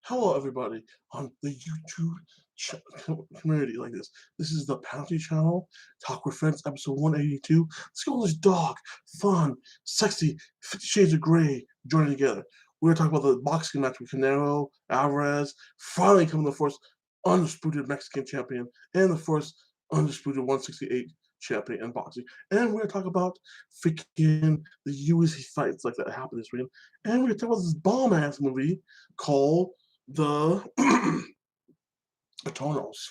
Hello, everybody on the YouTube community like this. This is the Penalty Channel, Talk with Friends, episode 182. Let's go this dark, fun, sexy, 50 Shades of Grey joining together. We're going to talk about the boxing match with Canelo Alvarez, finally becoming the first undisputed Mexican champion and the first undisputed 168 champion in boxing. And we're going to talk about freaking the UFC fights like that happened this weekend. And we're going to talk about this bomb-ass movie called the Eternals,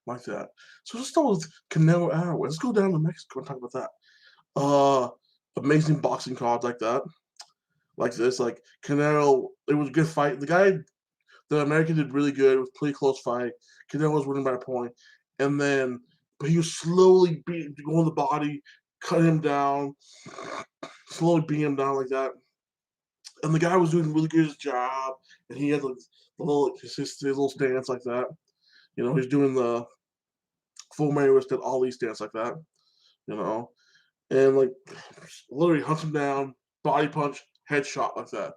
like that. So let's start with Canelo Alvarez. Let's go down to Mexico and talk about that. Amazing boxing cards like that, like this. Like Canelo, it was a good fight. The American did really good. It was a pretty close fight. Canelo was winning by a point, and then but he was slowly going the body, cutting him down, slowly beating him down like that. And the guy was doing really good at his job, and he had like his little stance like that. You know, he's doing the full Mayweather Ali stance like that. You know, and like literally hunts him down, body punch, headshot like that.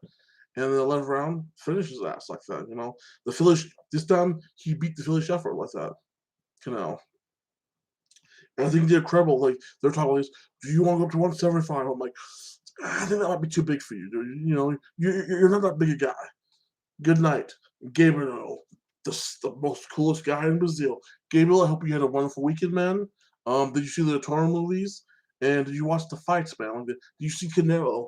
And in the 11th round, finishes his ass like that. You know, the finish this time he beat the Philly effort like that. You know, and I think he did incredible. Like they're talking about this. Do you want to go up to 175? I'm like, I think that might be too big for you, dude. You know, you're not that big a guy. Good night, Gabriel, the most coolest guy in Brazil. Gabriel, I hope you had a wonderful weekend, man. Did you see the Toro movies? And did you watch the fights, man? Like, did you see Canelo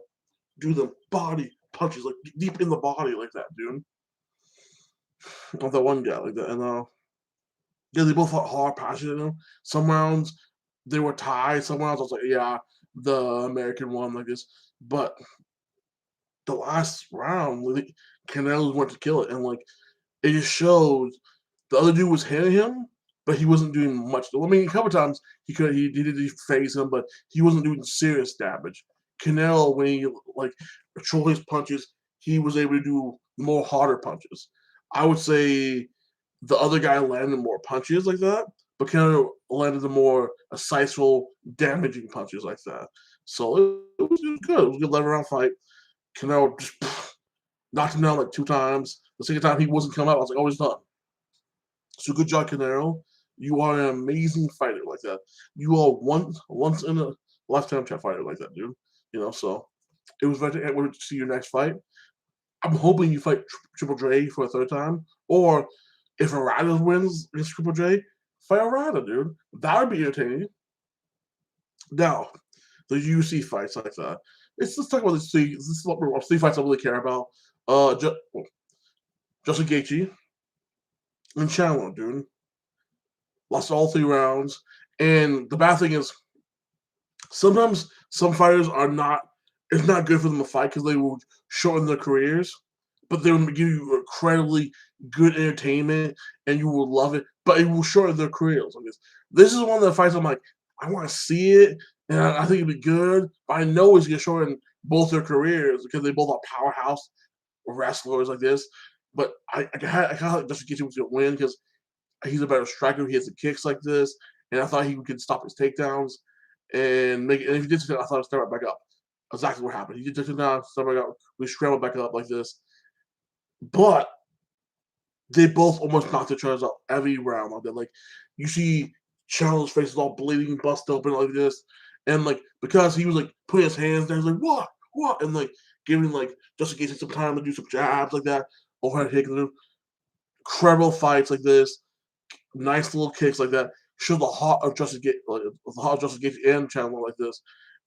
do the body punches, like deep in the body, like that, dude? Of that one guy, like that. And yeah, they both fought hard, passionate. You know? Some rounds they were tied. Some rounds I was like, yeah, the American won, like this. But the last round, Canelo went to kill it, and like it just shows the other dude was hitting him, but he wasn't doing much. I mean, a couple times he did phase him, but he wasn't doing serious damage. Canelo, when he like control his punches, he was able to do more harder punches. I would say the other guy landed more punches like that, but Canelo landed the more incisive, damaging punches like that. So it was good. It was a good 11 round fight. Canelo just knocked him down like 2 times. The second time he wasn't coming out, I was like, oh, he's done. So good job, Canelo. You are an amazing fighter like that. You are once in a lifetime type fighter like that, dude. You know, so it was very to see your next fight. I'm hoping you fight Triple J for a third time, or if Arada wins against Triple J, fight Arada, dude. That would be entertaining. Now, the UFC fights like that. Let's talk about this. This is what three fights I really care about. Justin Gaethje and Chandler, dude. Lost all 3 rounds. And the bad thing is, sometimes some fighters are not. It's not good for them to fight because they will shorten their careers, but they will give you incredibly good entertainment, and you will love it. But it will shorten their careers. Like this is one of the fights I'm like, I want to see it, and I think it'd be good. But I know it's gonna shorten both their careers because they both are powerhouse wrestlers like this. But I kind of like Justin Gaethje was gonna win because he's a better striker. He hits the kicks like this, and I thought he could stop his takedowns and make it. And if he did, I thought he'd step right back up. Exactly what happened. He did take it down, step back up. We scrambled back up like this, but they both almost knocked each other out every round like that. Like you see, Chandler's face is all bleeding, bust open like this, and like because he was like putting his hands there, he's like what, and like giving like Justin Gaethje some time to do some jabs like that, overhead kicks, incredible fights like this, nice little kicks like that. Show the heart of Justin Gaethje, like, the heart of Justin Gaethje and Chandler like this,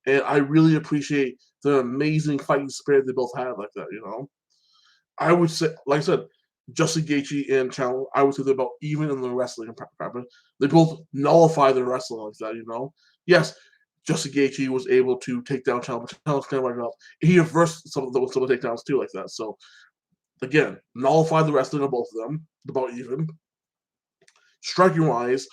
and I really appreciate the amazing fighting spirit they both have like that. You know, I would say, like I said, Justin Gaethje and Chandler, I would say they're about even in the wrestling department. They both nullify the wrestling like that. You know, yes, Justin Gaethje was able to take down Chandler, but Chandler's kind of like up. He reversed some of the takedowns too, like that. So again, nullify the wrestling of both of them, about even. Striking wise,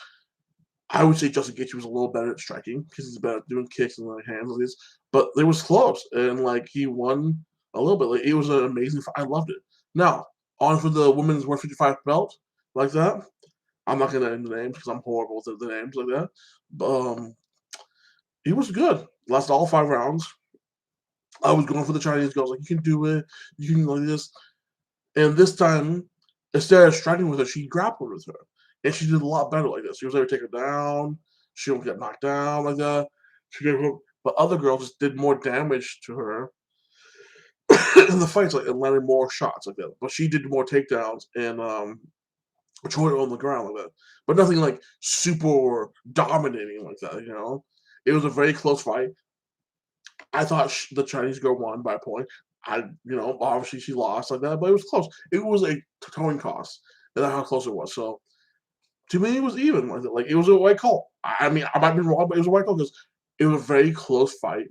I would say Justin Gaethje was a little better at striking because he's better at doing kicks and like hands like this. But it was close, and like he won a little bit. Like it was an amazing fight. I loved it. Now on for the women's 155 belt like that. I'm not gonna name the names because I'm horrible with the names like that. But he was good. Lasted all 5 rounds. I was going for the Chinese girls. Like you can do it. You can like this. And this time instead of striking with her, she grappled with her, and she did a lot better like this. She was able to take her down. She don't get knocked down like that. She gave her, but other girls just did more damage to her in the fights, like and landed more shots like that. But she did more takedowns and Troy on the ground like that, but nothing like super dominating like that. It was a very close fight. I thought the Chinese girl won by a point. Obviously she lost like that, but it was close. It was a towing cost, and that's how close it was. So to me, it was even like that. Like it was a white call. I mean, I might be wrong, but it was a white call because it was a very close fight.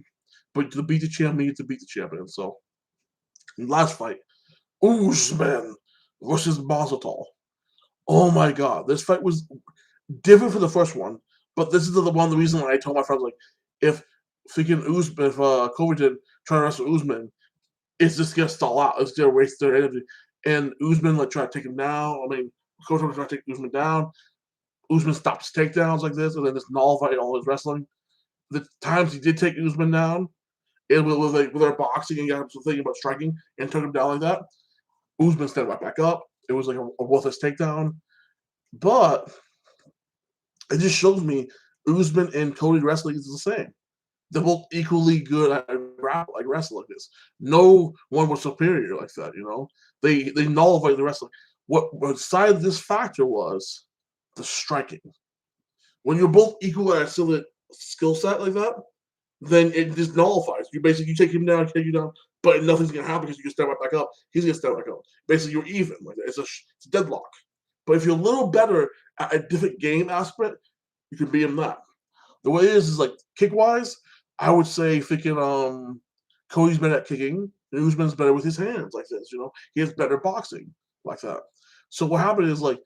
But to beat the champion, you need to beat the champion. So last fight, Usman versus Masvidal. Oh my god, this fight was different from the first one, but this is the one. The reason why I told my friends like, if freaking Usman, if Covington trying to wrestle Usman, it's just gonna stall out. It's gonna waste their energy. And Usman like try to take him down. I mean, Covington try to take Usman down. Usman stops takedowns like this, and then just nullified all his wrestling. The times he did take Usman down, it was like with their boxing and got him thinking about striking and took him down like that. Usman stepped right back up. It was like a worthless takedown. But it just shows me Usman and Cody wrestling is the same. They're both equally good at wrestle like this. No one was superior like that. They nullified the wrestling. What decided this factor was the striking. When you're both equal at a skill set like that, then it just nullifies. You take him down, take you down, but nothing's gonna happen because you can step right back up. He's gonna step back up. Basically, you're even. Like that. It's a deadlock. But if you're a little better at a different game aspect, you can beat him that. The way it is like kick wise, I would say freaking Cody's better at kicking, and Usman's better with his hands like this. He has better boxing like that. So what happened is like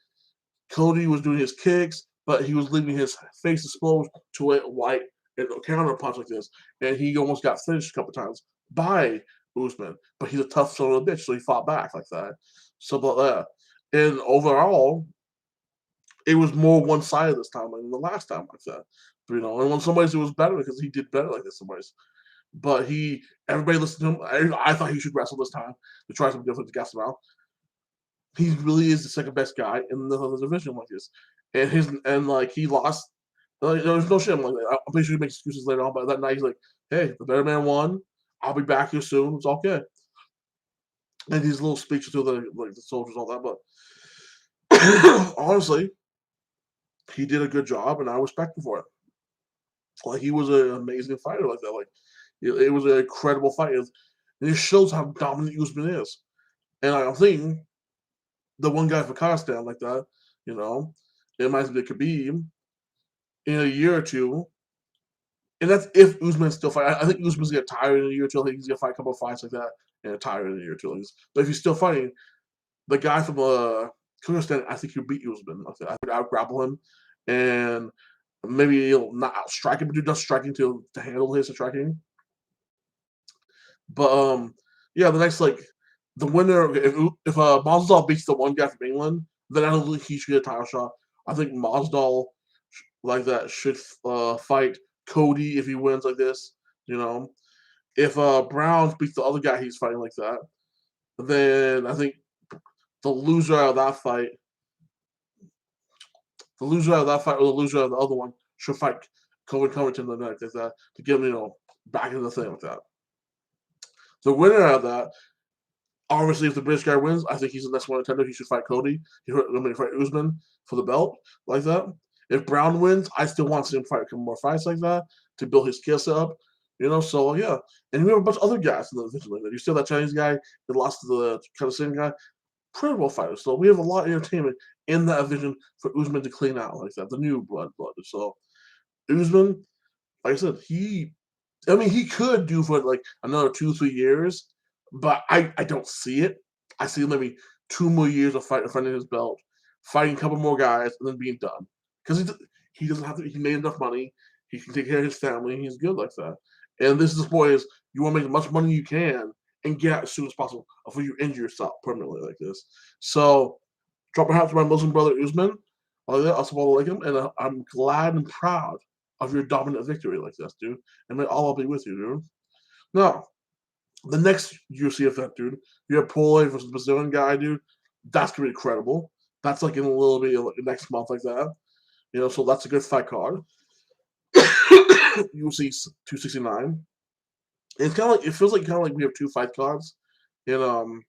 Cody was doing his kicks, but he was leaving his face exposed to a white and a counter punch like this, and he almost got finished a couple times by Usman. But he's a tough son of a bitch, so he fought back like that. So about that. And overall, it was more one sided this time than the last time like that. And when somebody's it was better because he did better like this somebody's. But everybody listened to him. I thought he should wrestle this time to try something different to gas him out. He really is the second best guy in the division like this. And he lost. There was no shame like that. I'm pretty sure he makes excuses later on, but that night he's like, "Hey, the better man won. I'll be back here soon. It's okay." And these little speeches to the soldiers, all that. But honestly, he did a good job, and I respect him for it. Like he was an amazing fighter like that. Like it was an incredible fight. And it shows how dominant Usman is. And I'm thinking the one guy for Kazakhstan like that, it reminds me of Khabib in a year or two. And that's if Usman's still fighting. I think Usman's gonna get tired in a year or two. I think he's gonna fight a couple of fights like that and tired in a year or two. But if he's still fighting, the guy from Kyrgyzstan, I think he'll beat Usman. I would out grapple him, and maybe he'll not outstrike him, but do enough striking to handle his striking. But yeah, the next the winner if Masvidal beats the one guy from England, then I don't think he should get a title shot. I think Masvidal like that should fight Cody if he wins like this. If Brown beats the other guy he's fighting like that, then I think the loser out of that fight, or the loser out of the other one should fight Colby Covington the next like that to get him back in the thing like that. The winner out of that, obviously, if the British guy wins, I think he's the next one contender. He should fight Cody. He should fight Usman for the belt like that. If Brown wins, I still want to see him fight more fights like that to build his skill set up. So yeah. And we have a bunch of other guys in the division like that. You still that Chinese guy that lost to the Kazakhstan guy. Incredible fighters. So we have a lot of entertainment in that division for Usman to clean out like that. The new blood. So Usman, like I said, he could do for like another 2-3 years, but I don't see it. I see maybe 2 more years of defending his belt, fighting a couple more guys, and then being done. Because he doesn't have to. He made enough money. He can take care of his family. He's good like that. And this is the point: is you want to make as much money you can and get out as soon as possible before you injure yourself permanently like this. So, drop a hat to my Muslim brother Usman. I support like him, and I'm glad and proud of your dominant victory like this, dude. And may Allah be with you, dude. Now, the next UFC event, dude, you have Poirier versus Brazilian guy, dude. That's gonna be incredible. That's like in a little bit like, next month like that. So that's a good fight card. UFC 269. It's kind of like it feels like we have two fight cards in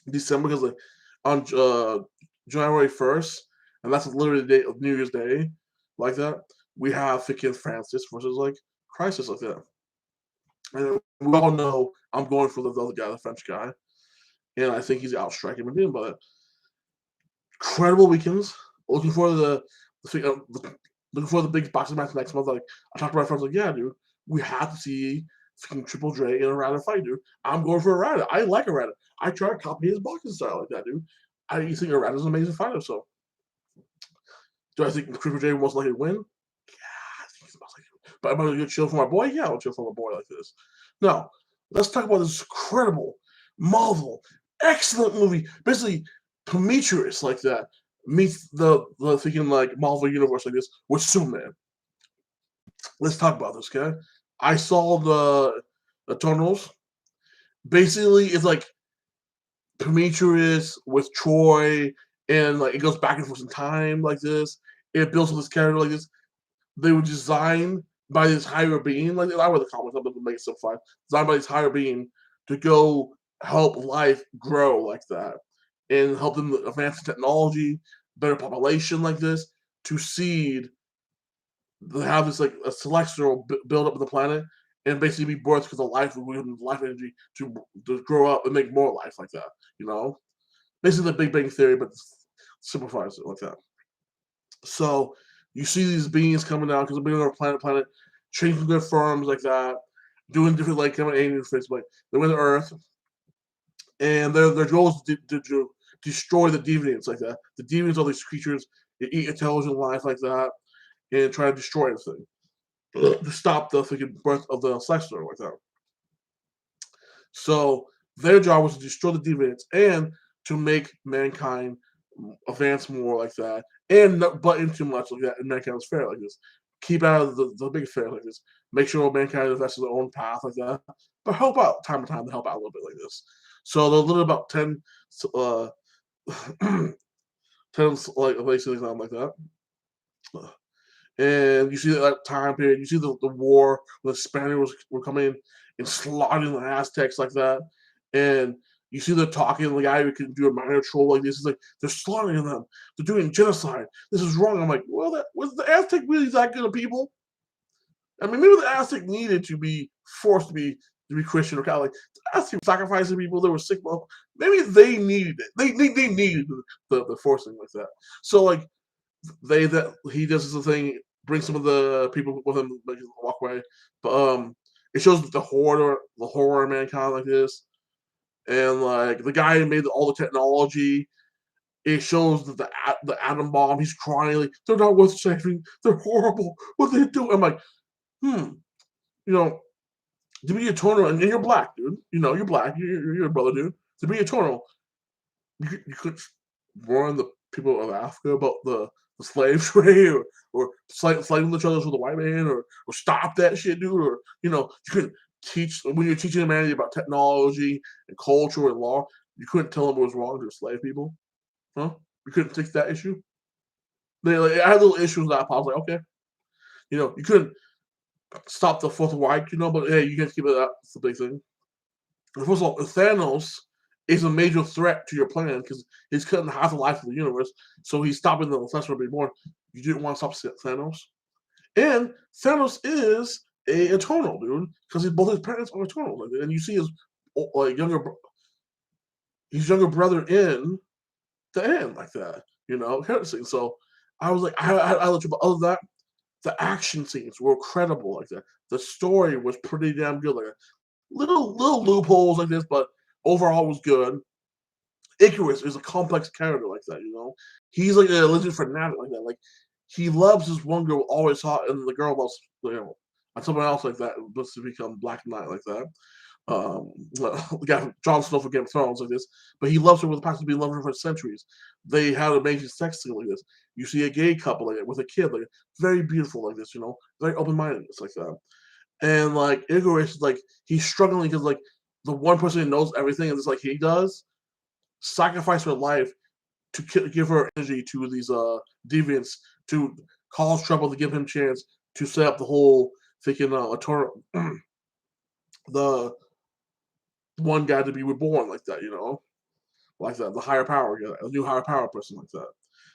December because like on January 1st, and that's literally the day of New Year's Day, like that. We have freaking Francis versus like Crisis like that. And we all know I'm going for the other guy, the French guy, and I think he's outstriking me. But incredible weekends. Looking for looking for the big boxing match next month. Like I talked to my friends, like, yeah, dude, we have to see fucking Triple J in a Rada fight, dude. I'm going for a Rada. I like a Rada. I try to copy his boxing style like that, dude. I think a Rada's an amazing fighter. So, do I think Triple J most likely to win? Yeah, I think he's most likely to win. But am I going to chill for my boy? Yeah, I'll chill for my boy like this. Now, let's talk about this incredible, Marvel, excellent movie. Basically, Prometheus like that meets the freaking like Marvel universe like this with Superman. Let's talk about this, okay? I saw the Eternals. Basically, it's like Prometheus with Troy, and like it goes back and forth in time like this. It builds with this character like this. They were designed by this higher being. Like I read the comics, I'm gonna make it so fun. Designed by this higher being to go help life grow like that, and help them advance technology, better population like this, to seed. They have this like a celestial build up of the planet, and basically be birthed because of life energy to grow up and make more life like that. Basically the Big Bang Theory, but simplifies it like that. So you see these beings coming down because they're being on our planet, changing their forms like that, doing different like kind of alien things. Like they went to Earth, and their goal is to destroy the deviants like that. The deviants are these creatures that eat intelligent life like that, and try to destroy everything to stop the freaking birth of the Celestial like that. So their job was to destroy the deviants and to make mankind advance more like that, and not butt in too much like that, and mankind was fair like this. Keep out of the big fair like this. Make sure mankind invests in their own path like that, but help out time to time to help out a little bit like this. So they're literally about 10, 10 like basically something like that. And you see that time period. You see the war when the Spaniards were coming in and slaughtering the Aztecs like that. And you see them talking. The guy who can do a minor troll like this is like, they're slaughtering them. They're doing genocide. This is wrong. I'm like, well, was the Aztec really that good of people? I mean, maybe the Aztec needed to be forced to be Christian or Catholic. The Aztec sacrificing people that were sick. Well, maybe they needed it. They needed the forcing like that. So like he does the thing, bring some of the people with him, like walk away. But it shows the horror of mankind like this, and like the guy who made all the technology. It shows that the atom bomb. He's crying like they're not worth saving. They're horrible. What they do? I'm like, you know, to be eternal, and you're black, dude. You're black. You're a brother, dude. To be eternal, you could warn the people of Africa about the slave trade, or slaving each other with a white man, or stop that shit, dude. Or you couldn't teach when you're teaching humanity about technology and culture and law. You couldn't tell them it was wrong to slave people, huh? You couldn't fix that issue. I had little issues with that. I was like, okay, you couldn't stop the Fourth Reich, but hey, you guys keep it up. It's the big thing. And first of all, Thanos is a major threat to your plan because he's cutting half the life of the universe. So he's stopping the Celestial being born. You didn't want to stop Thanos. And Thanos is a Eternal, dude, because both his parents are Eternal. And you see his like his younger brother in the end like that, heresy. So I was like, I let you, but other than that, the action scenes were incredible like that. The story was pretty damn good. Like little loopholes like this, but overall was good. Icarus is a complex character like that, He's like a legend fanatic like that. Like he loves this one girl always hot, and the girl loves someone else like that wants to become Black Knight like that. The guy from Jon Snow for Game of Thrones like this, but he loves her with a passion. Been loving her for centuries. They had an amazing sex scene like this. You see a gay couple like that with a kid like very beautiful like this, very open minded like that. And like Icarus, like he's struggling because like the one person who knows everything and just like he does sacrifice her life to give her energy to these deviants to cause trouble to give him chance to set up the whole freaking eternal the one guy to be reborn like that, like that, the higher power, a new higher power person like that.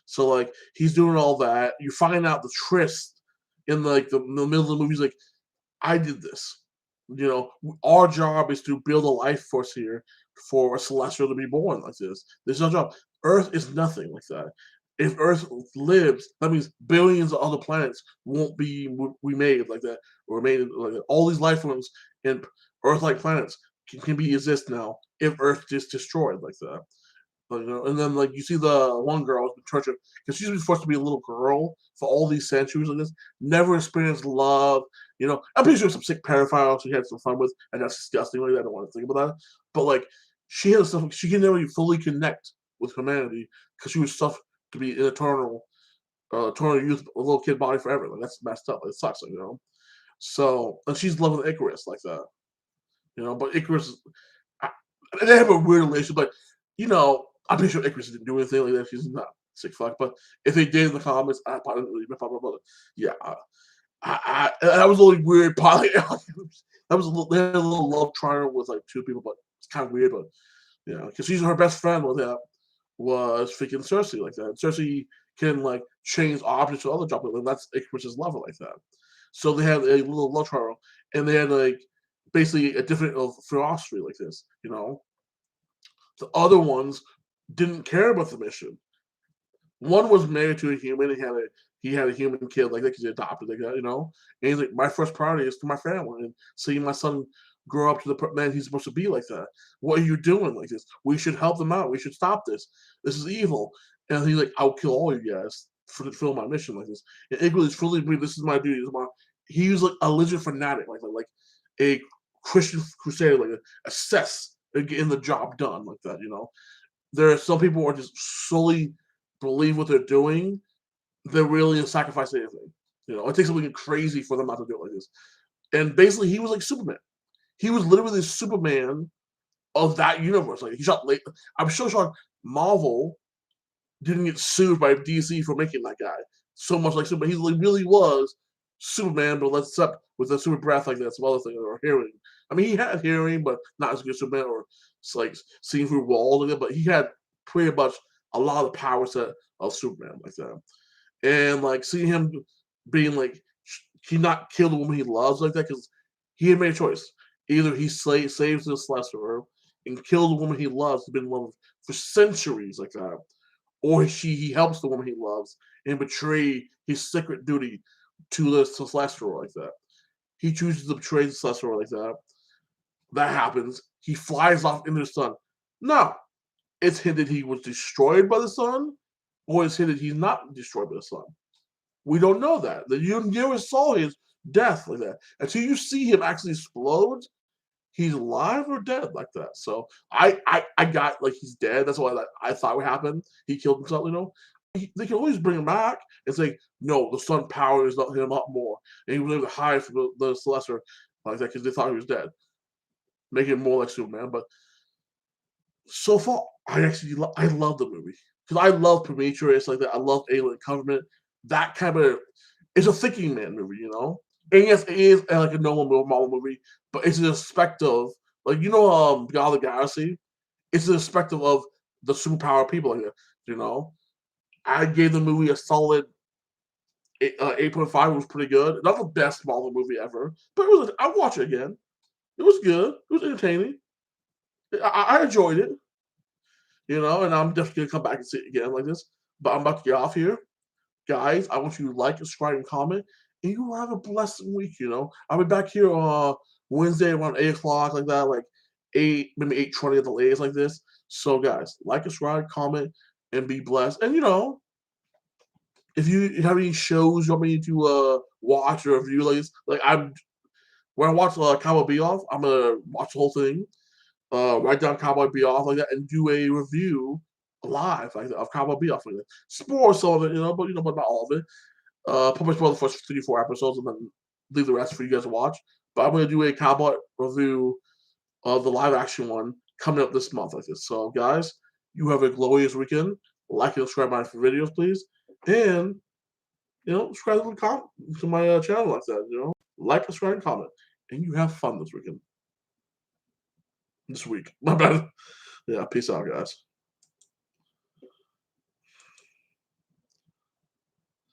So like he's doing all that. You find out the tryst in like the middle of the movie. He's like, I did this. Our job is to build a life force here for a celestial to be born like this. This is our job. Earth is nothing like that. If Earth lives, that means billions of other planets won't be remade like that, or made like that. All these life forms in Earth-like planets can be exist now if Earth is destroyed like that. And then like you see the one girl who's been tortured because she's been forced to be a little girl for all these centuries like this, never experienced love. I'm pretty sure some sick pedophile she had some fun with, and that's disgusting. Like I don't want to think about that. But like she had stuff she can never fully connect with humanity because she was stuff to be an eternal youth, a little kid body forever. Like that's messed up. It sucks, So and she's loving Icarus like that. But Icarus, I, they have a weird relationship. But I'm pretty sure Icarus didn't do anything like that. She's not sick fuck. But if they did in the comments, I probably didn't really about it. Yeah, that was a little weird. Probably that was they had a little love triangle with like two people, but it's kind of weird. But because she's her best friend was freaking Cersei like that. And Cersei can like change objects to other jobs, and that's Icarus's lover like that. So they had a little love triangle, and they had like basically a different philosophy like this. The other ones didn't care about the mission. One was married to a human. He had a human kid like that because he adopted like that, And he's like, my first priority is to my family and seeing my son grow up to the man he's supposed to be like that. What are you doing like this? We should help them out. We should stop this. This is evil. And he's like, I'll kill all you guys to fulfill my mission like this. And Icarus fully believed this is my duty. He was like a religious fanatic, like a Christian crusader, like a cess getting the job done like that. There are some people who are just solely believe what they're doing. They're willing to sacrifice anything. It takes something crazy for them not to do it like this. And basically, he was like Superman. He was literally the Superman of that universe. Like he shot late. I'm so shocked Marvel didn't get sued by DC for making that guy so much like Superman. He really was Superman, but let's up with a super breath like that, some other thing, or hearing. I mean, he had hearing, but not as good as Superman, or it's like seeing through walls like that. But he had pretty much a lot of the power set of Superman like that. And like seeing him being like he not kill the woman he loves like that because he had made a choice. Either he saves the Celestial and kill the woman he loves, has been in love for centuries like that, or he helps the woman he loves and betray his secret duty to the Celestial like that. He chooses to betray the Celestial like that. That happens. He flies off into the sun. No, it's hinted he was destroyed by the sun, or it's hinted he's not destroyed by the sun. We don't know that. You never saw his death like that. Until you see him actually explode, he's alive or dead like that. So I got like he's dead. That's what I thought would happen. He killed himself, They can always bring him back and say, no, the sun powers him up more. And he was able to hide from the Celestial like that because they thought he was dead. Making him more like Superman. But so far, I love the movie. Because I love Prometheus like that. I love Alien Covenant. That kind of it's a thinking man movie, And yes, it is like a normal Marvel movie, but it's an perspective, like Beyond the Galaxy. It's an perspective of the superpower people like that, I gave the movie a solid 8.5. It was pretty good. Not the best Marvel movie ever, but it was. I'll watch it again. It was good. It was entertaining. I enjoyed it. And I'm definitely gonna come back and see it again like this. But I'm about to get off here. Guys, I want you to like, subscribe, and comment, and you will have a blessed week, I'll be back here Wednesday around 8 o'clock like that, like 8, maybe 8:20 at the latest like this. So guys, like, subscribe, comment, and be blessed. And if you have any shows you want me to watch or review like this, like when I watch Cowboy Bebop, I'm gonna watch the whole thing, write down Cowboy Bebop like that, and do a review live like that of Cowboy Bebop like that. Spoil some of it, but not all of it. Probably spoil the first 3 or 4 episodes and then leave the rest for you guys to watch. But I'm gonna do a Cowboy review of the live action one coming up this month like this. So guys, You have a glorious weekend. Like and subscribe my videos, please. And, subscribe to my channel like that, Like, subscribe, and comment. And you have fun this weekend. This week. My bad. Yeah, peace out, guys.